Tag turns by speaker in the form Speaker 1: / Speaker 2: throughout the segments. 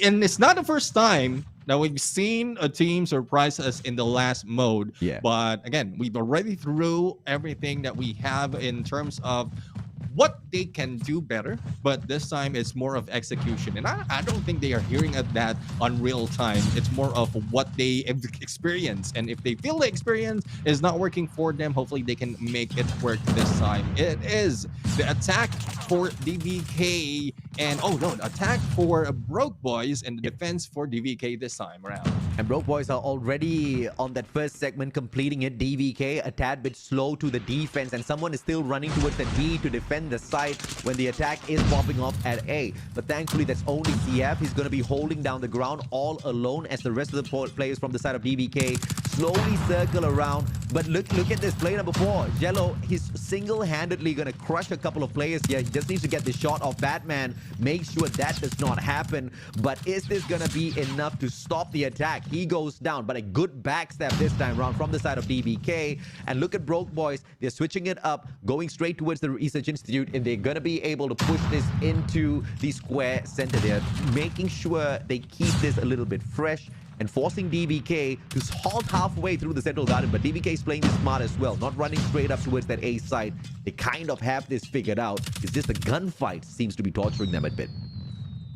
Speaker 1: and it's not the first time that we've seen a team surprise us in the last mode.
Speaker 2: Yeah.
Speaker 1: But again, we've already through everything that we have in terms of what they can do better, but this time it's more of execution. And I don't think they are hearing at that on real time. It's more of what they experience. And if they feel the experience is not working for them, hopefully they can make it work this time. It is the attack for DVK and the attack for Broke Boys and the defense for DVK this time around.
Speaker 2: And Broke Boys are already on that first segment completing it. DVK a tad bit slow to the defense, and someone is still running towards the B to defend the site when the attack is popping off at A. But thankfully that's only CF. He's going to be holding down the ground all alone as the rest of the players from the side of DVK slowly circle around. But look at this play number 4. Jello, he's single-handedly going to crush a couple of players here. He just needs to get the shot off Batman. Make sure that does not happen. But is this going to be enough to stop the attack? He goes down, but a good backstab this time around from the side of DVK. And look at Broke Boys. They're switching it up, going straight towards the Research Institute, and they're going to be able to push this into the square center. They're making sure they keep this a little bit fresh and forcing DVK to halt halfway through the central garden. But DVK is playing this smart as well, not running straight up towards that A side. They kind of have this figured out. It's just the gunfight seems to be torturing them a bit.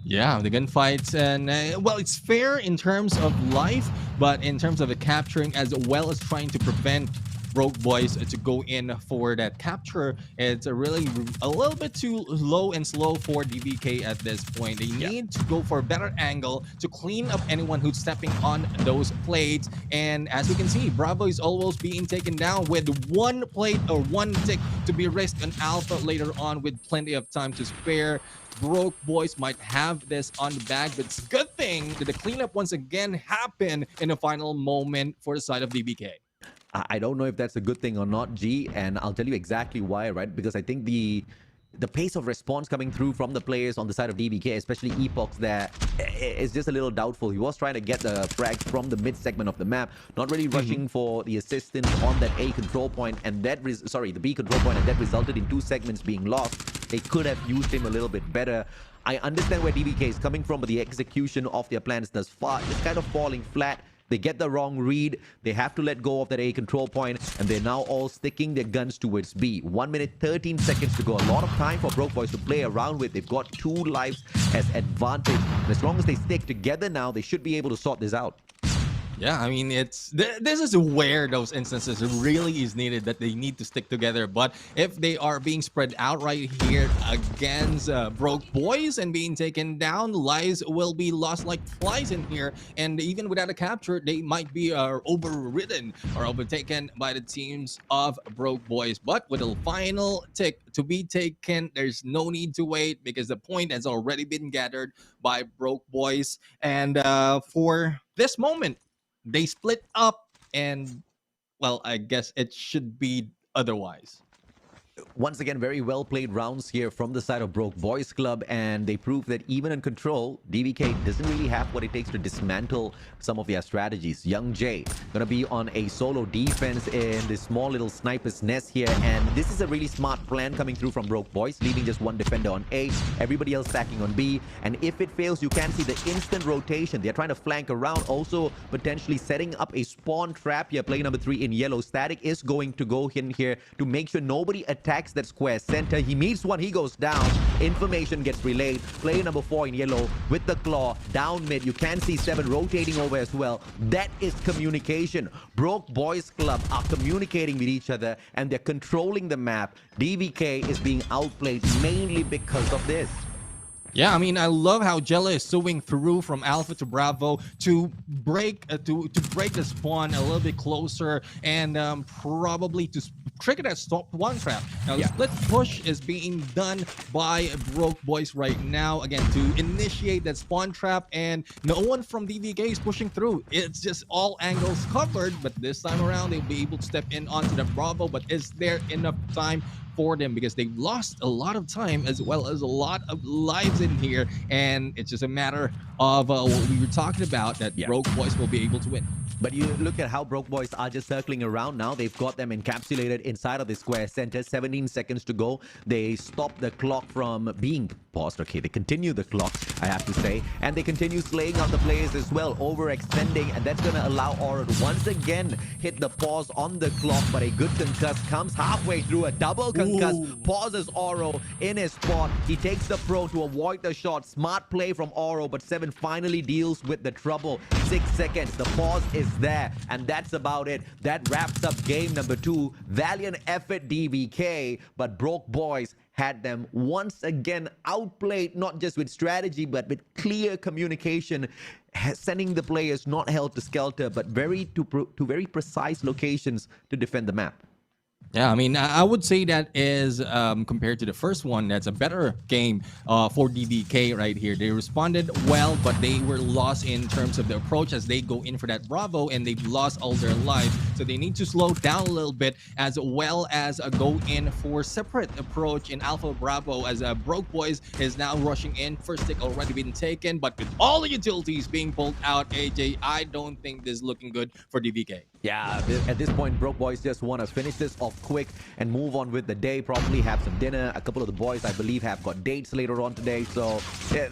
Speaker 1: Yeah, the gunfights, and well, it's fair in terms of life, but in terms of the capturing as well as trying to prevent Broke Boys to go in for that capture, it's really a little bit too low and slow for DVK at this point. They need to go for a better angle to clean up anyone who's stepping on those plates. And as you can see, Bravo is almost being taken down with one plate or one tick to be risked on Alpha later on with plenty of time to spare. Broke Boys might have this on the bag, but it's a good thing that the cleanup once again happened in the final moment for the side of DVK.
Speaker 2: I don't know if that's a good thing or not, G, and I'll tell you exactly why, right? Because I think the pace of response coming through from the players on the side of DVK, especially Epox, there is just a little doubtful. He was trying to get the frags from the mid segment of the map, not really rushing for the assistance on that A control point, and that the B control point, and that resulted in 2 segments being lost. They could have used him a little bit better. I understand where DVK is coming from, but the execution of their plans thus far is kind of falling flat. They get the wrong read. They have to let go of that A control point, and they're now all sticking their guns towards B. 1 minute, 13 seconds to go. A lot of time for Broke Boys to play around with. They've got 2 lives as advantage. And as long as they stick together now, they should be able to sort this out.
Speaker 1: Yeah, I mean, this is where those instances really is needed, that they need to stick together. But if they are being spread out right here against Broke Boys and being taken down, lives will be lost like flies in here. And even without a capture, they might be overridden or overtaken by the teams of Broke Boys. But with a final tick to be taken, there's no need to wait because the point has already been gathered by Broke Boys. And for this moment, they split up, and well, I guess it should be otherwise.
Speaker 2: Once again, very well played rounds here from the side of Broke Boys Club, and they prove that even in control, DVK doesn't really have what it takes to dismantle some of their strategies. Young Jay gonna be on a solo defense in this small little sniper's nest here, and this is a really smart plan coming through from Broke Boys, leaving just one defender on A, everybody else stacking on B, and if it fails, you can see the instant rotation. They're trying to flank around, also potentially setting up a spawn trap here. Play number 3 in yellow. Static is going to go in here to make sure nobody attacks that square center. He meets one, he goes down. Information gets relayed. Player number 4 in yellow with the claw down mid. You can see 7 rotating over as well. That is communication. Broke Boys Club are communicating with each other, and they're controlling the map. DVK is being outplayed mainly because of this.
Speaker 1: Yeah, I mean, I love how Jella is sewing through from Alpha to Bravo to break break the spawn a little bit closer, and probably to trigger that stop one trap. Now, the split push is being done by Broke Boys right now, again, to initiate that spawn trap, and no one from DVK is pushing through. It's just all angles covered, but this time around, they'll be able to step in onto the Bravo, but is there enough time for them? Because they've lost a lot of time as well as a lot of lives in here, and it's just a matter of what we were talking about, that Broke Boys will be able to win.
Speaker 2: But you look at how Broke Boys are just circling around now. They've got them encapsulated inside of the square center. 17 seconds to go. They stop the clock from being paused. Okay, they continue the clock, I have to say. And they continue slaying out the players as well, overextending. And that's going to allow Oro to once again hit the pause on the clock. But a good concuss comes halfway through. A double concuss pauses Oro in his spot. He takes the pro to avoid the shot. Smart play from Oro, but 7 finally deals with the trouble. 6 seconds. The pause is there, and that's about it. That wraps up game number 2. Valiant effort, DVK, but Broke Boys had them once again outplayed, not just with strategy, but with clear communication, sending the players not held to skelter, but to very precise locations to defend the map.
Speaker 1: Yeah, I mean, I would say that is, compared to the first one, that's a better game for DVK right here. They responded well, but they were lost in terms of the approach as they go in for that Bravo, and they've lost all their lives. So they need to slow down a little bit, as well as go in for separate approach in Alpha Bravo, as Broke Boys is now rushing in. First stick already been taken, but with all the utilities being pulled out, AJ, I don't think this is looking good for DVK.
Speaker 2: Yeah, at this point, Broke Boys just want to finish this off quick and move on with the day, probably have some dinner. A couple of the boys, I believe, have got dates later on today, so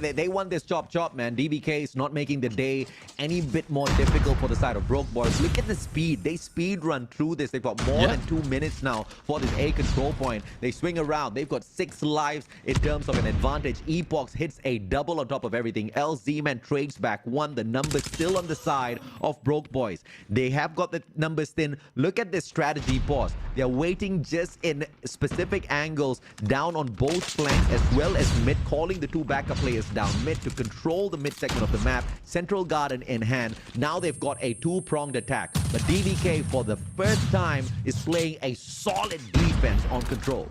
Speaker 2: they want this chop, man. DVK is not making the day any bit more difficult for the side of Broke Boys. Look at the speed. They speed run through this. They've got more than 2 minutes now for this A control point. They swing around. They've got 6 lives in terms of an advantage. Epox hits a double on top of everything else. Z-Man trades back 1. The number still on the side of Broke Boys. They have got the numbers thin. Look at this strategy pause. They're waiting just in specific angles down on both flanks as well as mid, calling the 2 backup players down mid to control the mid segment of the map. Central Garden in hand. Now they've got a 2-pronged attack. But DVK for the first time is playing a solid defense on control.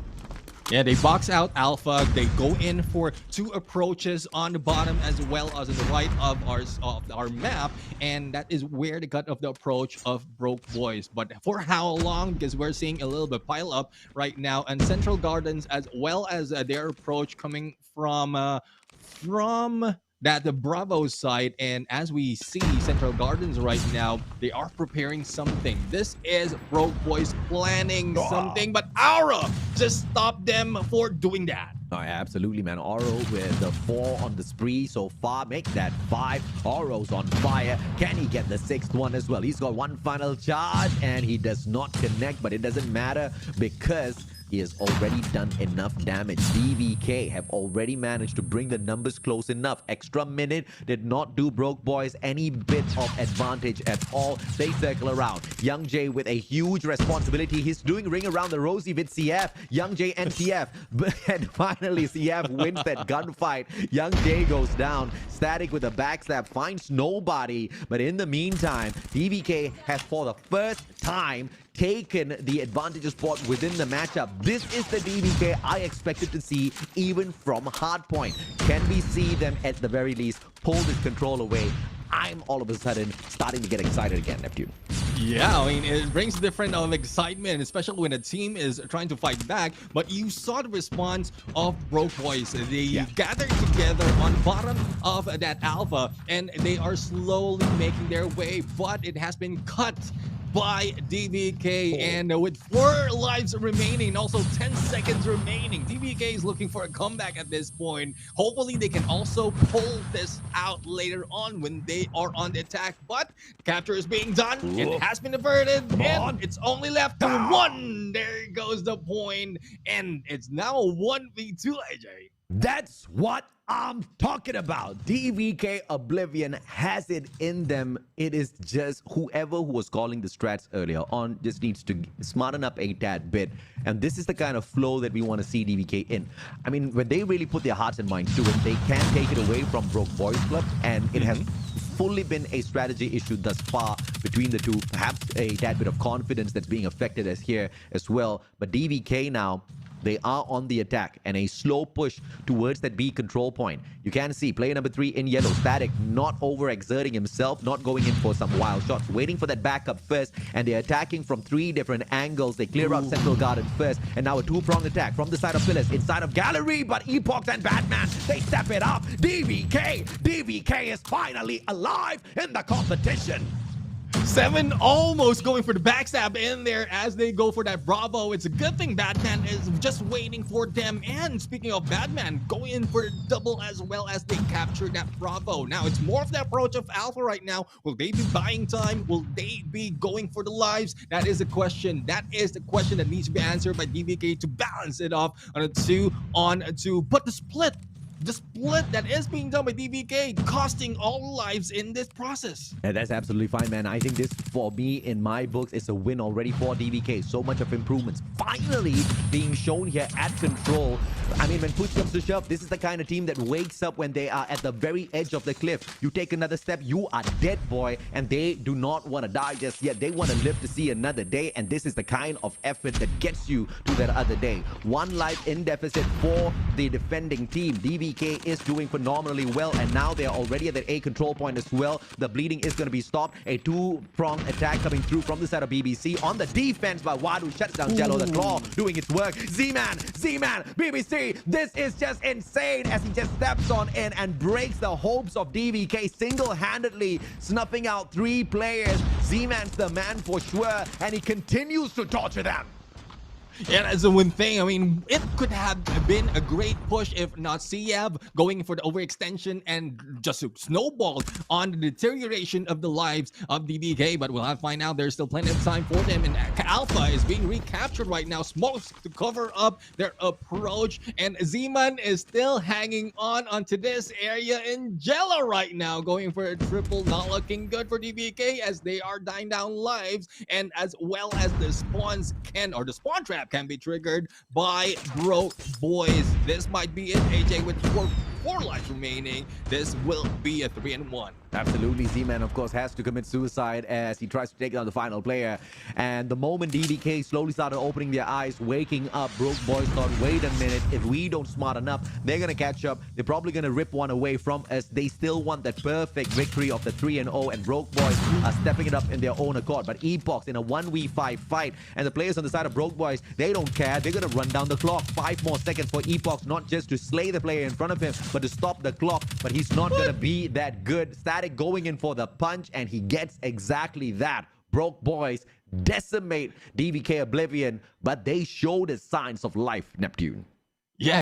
Speaker 1: Yeah, they box out Alpha. They go in for 2 approaches on the bottom as well as on the right of our map, and that is where the cut of the approach of Broke Boys. But for how long? Because we're seeing a little bit pile up right now, and Central Gardens as well as their approach coming from the Bravo side. And as we see Central Gardens right now, they are preparing something. This is Broke Boys planning something, but Aura just stopped them for doing that.
Speaker 2: Oh, yeah, absolutely, man. Oro with the 4 on the spree so far. Make that 5. Oro's on fire. Can he get the 6th one as well? He's got 1 final charge, and he does not connect, but it doesn't matter because he has already done enough damage. DVK have already managed to bring the numbers close enough. Extra minute did not do Broke Boys any bit of advantage at all. They circle around. Young J with a huge responsibility. He's doing ring around the rosy with CF. Young J and CF. And finally, CF wins that gunfight. Young J goes down. Static with a backstab. Finds nobody. But in the meantime, DVK has for the first time taken the advantage spot within the matchup. This is the DVK I expected to see even from Hardpoint. Can we see them at the very least pull this control away? I'm all of a sudden starting to get excited again, Neptune.
Speaker 1: Yeah, I mean, it brings different excitement, especially when a team is trying to fight back. But you saw the response of Broke Boys. They gathered together on bottom of that Alpha, and they are slowly making their way, but it has been cut by DVK, and with 4 lives remaining, also 10 seconds remaining, DVK is looking for a comeback at this point. Hopefully they can also pull this out later on when they are on the attack, but capture is being done. It has been averted, and it's only left to 1. There goes the point, and it's now a 1v2, AJ.
Speaker 2: That's what I'm talking about. DVK Oblivion has it in them. It is just whoever who was calling the strats earlier on just needs to smarten up a tad bit. And this is the kind of flow that we want to see DVK in. I mean, when they really put their hearts and minds to it, they can take it away from Broke Boys Club, and it has fully been a strategy issue thus far between the two. Perhaps a tad bit of confidence that's being affected as here as well. But DVK now, they are on the attack, and a slow push towards that B control point. You can see player number 3 in yellow, Static, not overexerting himself, not going in for some wild shots, waiting for that backup first, and they're attacking from 3 different angles. They clear out Central Garden first, and now a 2-pronged attack from the side of Pillars, inside of Gallery, but Epoch and Batman, they step it up. DVK is finally alive in the competition.
Speaker 1: Seven almost going for the backstab in there as they go for that Bravo. It's a good thing Batman is just waiting for them. And speaking of Batman, going in for a double as well as they capture that Bravo. Now it's more of the approach of Alpha right now. Will they be buying time? Will they be going for the lives? That is a question. That is the question that needs to be answered by DVK to balance it off on a 2-on-2. But the split that is being done by DVK costing all lives in this process.
Speaker 2: And that's absolutely fine, man. I think this, for me, in my books, is a win already for DVK. So much of improvements finally being shown here at control. I mean, when push comes to shove, this is the kind of team that wakes up when they are at the very edge of the cliff. You take another step, you are dead, boy. And they do not want to die just yet. They want to live to see another day. And this is the kind of effort that gets you to that other day. One life in deficit for the defending team. DVK is doing phenomenally well, and now they're already at that A control point as well. The bleeding is going to be stopped. A two-pronged attack coming through from the side of BBC on the defense, but Wadu shuts down Jello. The claw doing its work. Z-Man, BBC, this is just insane as he just steps on in and breaks the hopes of DVK single-handedly, snuffing out 3 players. Z-Man's the man for sure, and he continues to torture them.
Speaker 1: Yeah, that's the one thing. I mean, it could have been a great push if not Siev going for the overextension and just snowballed on the deterioration of the lives of DVK. But we'll have to find out. There's still plenty of time for them. And Alpha is being recaptured right now. Smokes to cover up their approach. And Z-Man is still hanging on onto this area in Jello right now. Going for a triple. Not looking good for DVK as they are dying down lives. And as well as the spawns the spawn trap can be triggered by Broke Boys. This might be it, AJ, with 4 lives remaining. This will be a 3-1.
Speaker 2: Absolutely. Z-Man, of course, has to commit suicide as he tries to take down the final player. And the moment DVK slowly started opening their eyes, waking up, Broke Boys thought, wait a minute, if we don't smart enough, they're going to catch up. They're probably going to rip one away from us. They still want that perfect victory of the 3-0, and Broke Boys are stepping it up in their own accord. But Epoch's in a 1v5 fight, and the players on the side of Broke Boys, they don't care. They're going to run down the clock. 5 more seconds for Epoch, not just to slay the player in front of him, but to stop the clock. But he's not going to be that good. Static going in for the punch, and he gets exactly that. Broke Boys decimate DVK Oblivion, but they show the signs of life, Neptune.
Speaker 1: Yeah.